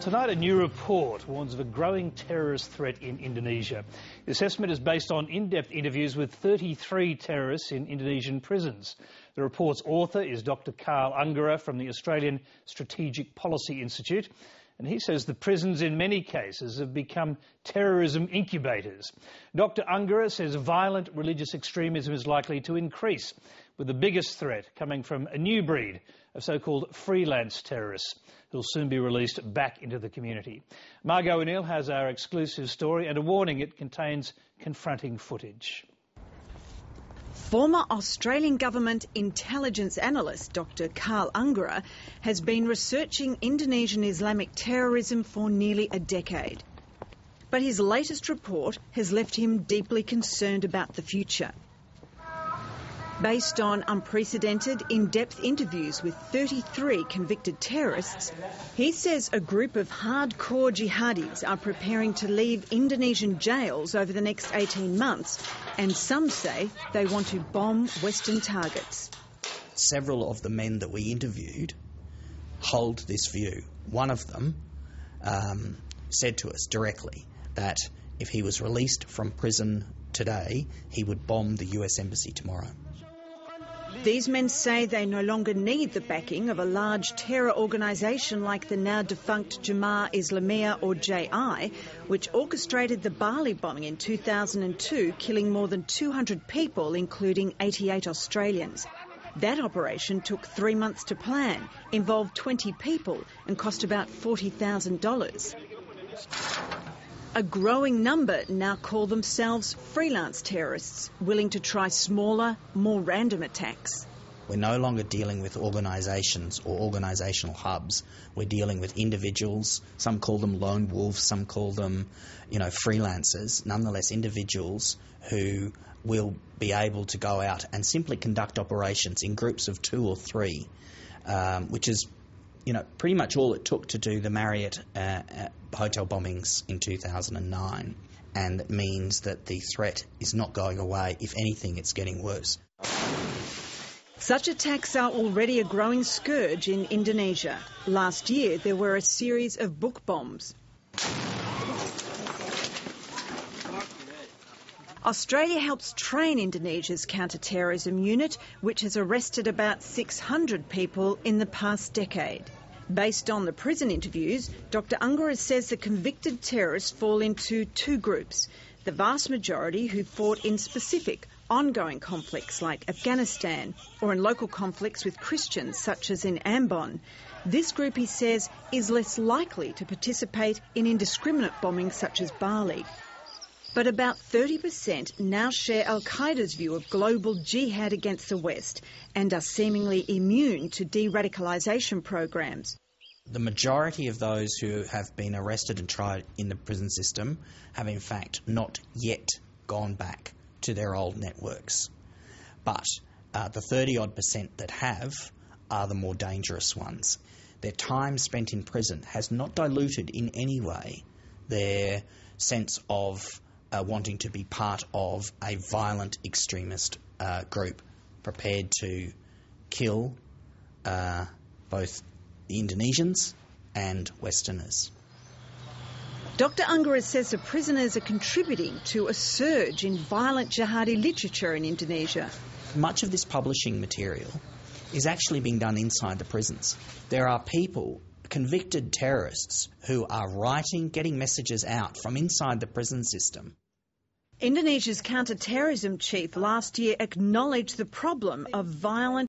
Tonight, a new report warns of a growing terrorist threat in Indonesia. The assessment is based on in-depth interviews with 33 terrorists in Indonesian prisons. The report's author is Dr. Carl Ungerer from the Australian Strategic Policy Institute, and he says the prisons in many cases have become terrorism incubators. Dr. Ungerer says violent religious extremism is likely to increase, with the biggest threat coming from a new breed of so-called freelance terrorists who'll soon be released back into the community. Margot O'Neill has our exclusive story and a warning it contains confronting footage. Former Australian government intelligence analyst Dr. Carl Ungerer has been researching Indonesian Islamic terrorism for nearly a decade. But his latest report has left him deeply concerned about the future. Based on unprecedented, in-depth interviews with 33 convicted terrorists, he says a group of hardcore jihadis are preparing to leave Indonesian jails over the next 18 months, and some say they want to bomb Western targets. Several of the men that we interviewed hold this view. One of them said to us directly that if he was released from prison today, he would bomb the US Embassy tomorrow. These men say they no longer need the backing of a large terror organisation like the now-defunct Jemaah Islamiyah or JI, which orchestrated the Bali bombing in 2002, killing more than 200 people, including 88 Australians. That operation took 3 months to plan, involved 20 people and cost about $40,000. A growing number now call themselves freelance terrorists, willing to try smaller, more random attacks. We're no longer dealing with organisations or organisational hubs. We're dealing with individuals. Some call them lone wolves, some call them, freelancers. Nonetheless, individuals who will be able to go out and simply conduct operations in groups of 2 or 3, which is pretty much all it took to do the Marriott hotel bombings in 2009, and that means that the threat is not going away. If anything, it's getting worse. Such attacks are already a growing scourge in Indonesia. Last year, there were a series of book bombs. Australia helps train Indonesia's counter-terrorism unit, which has arrested about 600 people in the past decade. Based on the prison interviews, Dr. Ungerer says the convicted terrorists fall into 2 groups. The vast majority who fought in specific, ongoing conflicts like Afghanistan, or in local conflicts with Christians such as in Ambon. This group, he says, is less likely to participate in indiscriminate bombings such as Bali. But about 30% now share Al-Qaeda's view of global jihad against the West and are seemingly immune to de-radicalisation programs. The majority of those who have been arrested and tried in the prison system have in fact not yet gone back to their old networks. But the 30-odd% that have are the more dangerous ones. Their time spent in prison has not diluted in any way their sense of wanting to be part of a violent extremist group prepared to kill both the Indonesians and Westerners. Dr. Ungerer says the prisoners are contributing to a surge in violent jihadi literature in Indonesia. Much of this publishing material is actually being done inside the prisons. There are people, convicted terrorists, who are writing, getting messages out from inside the prison system. Indonesia's counter-terrorism chief last year acknowledged the problem of violent